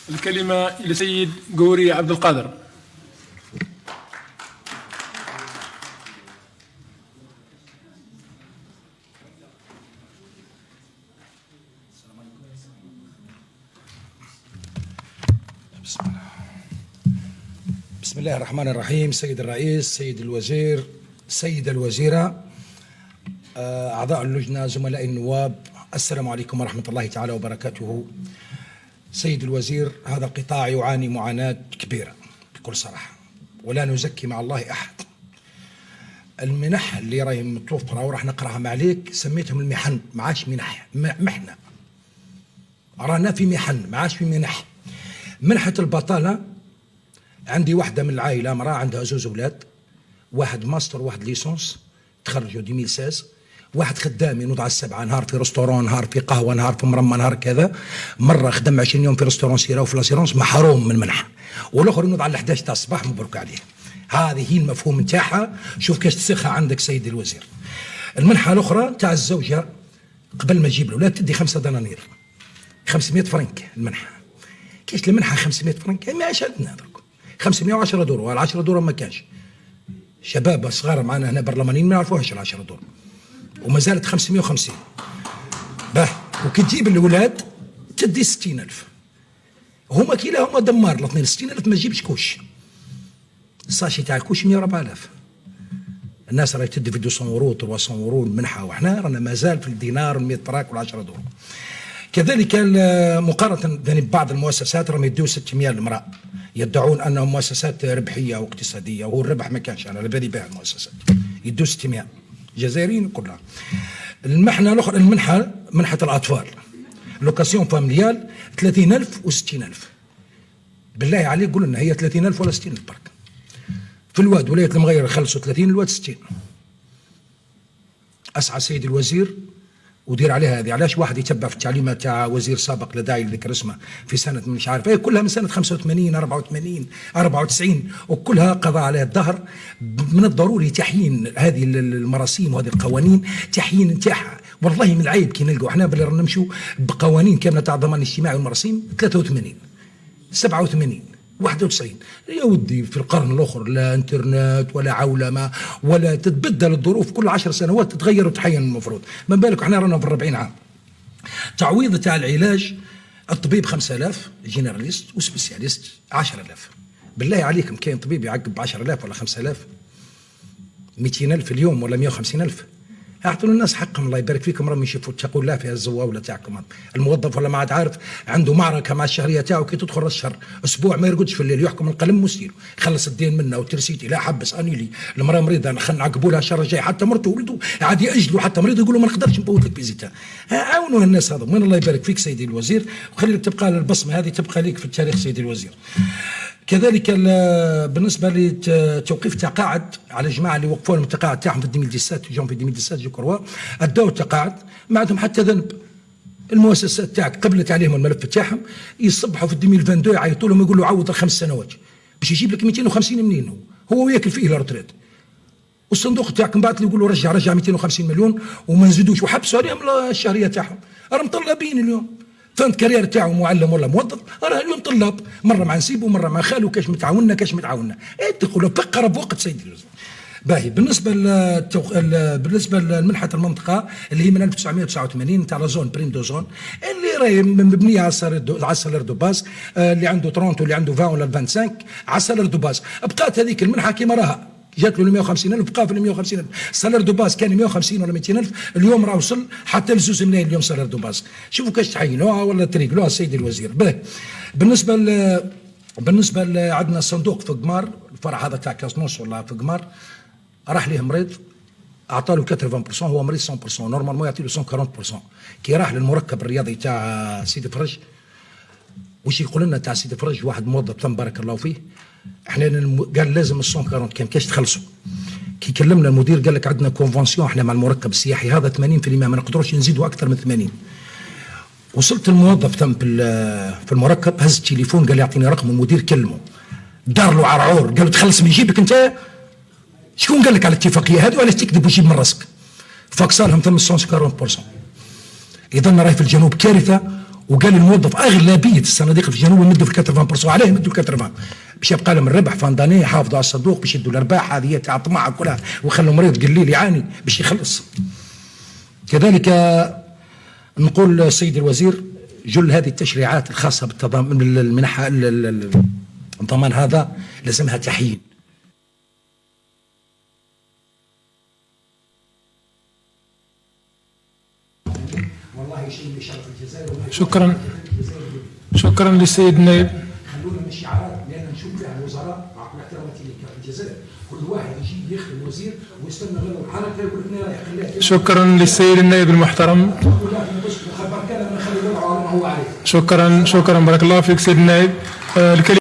الكلمة لسيد قوري عبد القادر. بسم الله الرحمن الرحيم. سيد الرئيس، سيد الوزير، سيدة الوزيرة، أعضاء اللجنة، زملاء النواب، السلام عليكم ورحمة الله تعالى وبركاته. سيد الوزير، هذا القطاع يعاني معاناة كبيرة بكل صراحة، ولا نزكي مع الله أحد. المنح اللي راهي متوفرة وراح نقراها معليك سميتهم المحن، ما عادش منح، محنة. رانا في محن، ما عادش في منح. منحة البطالة، عندي واحدة من العائلة، امرأة عندها زوج أولاد، واحد ماستر وواحد ليسونس، تخرجوا 2016. واحد خدام ينوض على 7 نهار في رستورون، نهار في قهوة، نهار في مرمى، نهار كذا. مرة خدم 20 يوم في رستورون سيرة وفي لاسيرونس، محروم من المنحة. والآخر ينوض على 11 تاع الصباح، مبروك عليه. هذه هي المفهوم نتاعها. شوف كاش تسخها عندك سيدي الوزير. المنحة الأخرى تاع الزوجة، قبل ما تجيب الأولاد تدي 5 دنانير، 500 فرنك المنحة. كاش المنحة 500 فرنك؟ ما عادش عندنا درك. 510 دور، وال10 دور ما كانش. شباب صغار معنا هنا برلمانيين ما يعرفوهاش ال10 دور، وما زالت 550. باه، وكي تجيب الأولاد تدي 60,000. هما كلاهما دمار الاثنين. 60,000 ما تجيبش كوش. الساشي تاع الكوش 104,000. الناس راهي تدي في 200 يورو 300 يورو المنحة، وحنا رانا مازال في الدينار وال100 تراك وال10 دور. كذلك مقارنة يعني ببعض المؤسسات راهم يدوا 600 للمرأة، يدعون انهم مؤسسات ربحيه واقتصاديه، وهو الربح ما كانش على بالي بها المؤسسات. يدوا 600 جزائريين كلها. المحنه الاخرى، المنحه، منحه الاطفال، لوكاسيون فاميليال، 30,000 و60,000. بالله عليك قول لنا هي 30,000 ولا 60,000 برك؟ في الواد ولايه المغير خلصوا 30، الواد 60. اسعى سيدي الوزير ودير عليها هذه. علاش واحد يتبع في التعليمات تاع وزير سابق لا داعي لذكر اسمه في سنه مش عارف ايه، كلها من سنه 85 84 94، وكلها قضى عليها الدهر. من الضروري تحيين هذه المراسيم وهذه القوانين، تحيين نتاعها. والله من العيب كي نلقوا احنا بلي رانا نمشوا بقوانين كامله تاع الضمان الاجتماعي والمراسيم 83 87 91. يا ودي في القرن الاخر لا انترنت ولا عولمه ولا تتبدل الظروف، كل 10 سنوات تتغير وتحين. المفروض ما بالك احنا رانا في 40 عام. تعويض تاع العلاج، الطبيب 5000 جينيراليست وسبيسياليست 10,000. بالله عليكم كاين طبيب يعقب ب 10,000 ولا 5,000؟ 200,000 اليوم ولا 150,000؟ اعطوا الناس حقهم، الله يبارك فيكم. راهم يشوفوا اتقوا الله في الزواوله تاعكم. الموظف ولا ما عاد عارف، عنده معركه مع الشهريه تاعو، كي تدخل الشهر اسبوع ما يرقدش في الليل، يحكم القلم وسيله، خلص الدين منه وترسيتي، لا حبس انيلي. المراه مريضه خلينا نعقبوا لها الشهر الجاي، حتى مرته وولده عاد ياجلوا، حتى مريض يقولوا ما نقدرش نفوت لك فيزيتا. عاونوا الناس هذا. من الله يبارك فيك سيدي الوزير، وخلي لك تبقى البصمه هذه تبقى لك في التاريخ سيدي الوزير. كذلك بالنسبه لتوقيف تقاعد على جماعه اللي وقفوا لهم التقاعد تاعهم في 2017، جون في 2017 جو كروا اداو التقاعد ما عندهم حتى ذنب. المؤسسات تاعك قبلت عليهم الملف تاعهم، يصبحوا في 2022 يعيطوا لهم يقولوا عوض ال5 سنوات باش يجيب لك 250 منين هو وياكل فيه الارتريت. والصندوق تاعك من بعد يقولوا رجع 250 مليون وما نزيدوش، وحبسوا عليهم الشهريه تاعهم. راهم طلابين اليوم، فهمت كارير تاعو معلم ولا موظف، راه اليوم طلاب، مره مع نسيبه مره مع خالو، كاش متعاوننا كاش متعاوننا. تدخلوا في اقرب وقت سيدي الوزير. باهي، بالنسبه لمنحه المنطقه اللي هي من 1989 تاع لا زون بريم دو زون، اللي راهي مبنيه على السالير دو باز، اللي عنده 30 واللي عنده 20 ولا 25 على السالير دو باز. بقات هذيك المنحه كيما راها، جات له 150,000 بقى في 150,000. السالير دو باز كان 150 ولا 200,000، اليوم راه وصل حتى ل 2 ملايين اليوم سالير دو باز. شوفوا كاش تحينوها ولا تريقلوها سيدي الوزير. باهي، بالنسبه عندنا الصندوق في قمار، الفرع هذا تاع كاسنوس ولا في قمار، راح ليه مريض اعطى له 80%، هو مريض 100%، نورمالمون يعطي له 140%. كي راح للمركب الرياضي تاع سيدي فرج، وش يقول لنا تاع سيدي فرج، واحد موظف تم بارك الله فيه، احنا قال لازم 140 كاش تخلصوا. كي كلمنا المدير قال لك عندنا كونفونسيون احنا مع المركب السياحي هذا 80%، ما نقدروش نزيدوا اكثر من 80. وصلت الموظف تم في المركب، هز التليفون قال لي يعطيني رقم المدير، كلمه دار له عرعور، قال له تخلص من جيبك انت، شكون قال لك على الاتفاقيه هذه وعلاش تكذب وتجيب من راسك؟ فاكسالهم تم 140%. اذا راهي في الجنوب كارثه، وقال الموظف اغلبيه الصناديق في الجنوب يمدوا في 80%، عليه يمدوا 80 باش يبقى لهم الربح فانداني، يحافظوا على الصندوق باش يدوا الارباح هذه تاع الطمع كلها، ويخلوا مريض قليل يعاني باش يخلص. كذلك نقول السيد الوزير جل هذه التشريعات الخاصه بالتضامن المنح الضمان هذا لازمها تحيين. والله شيء يشرف الجزائر. شكرا للسيد النائب. خلونا من الشعارات لان نشوف فيها الوزراء مع كل احتراماتي لك في الجزائر كل واحد يجي يخدم الوزير ويستنى غير الحركه يقول لك رايح خليها. شكرا للسيد النائب المحترم. شكرا بارك الله فيك سيد النائب. الكلمة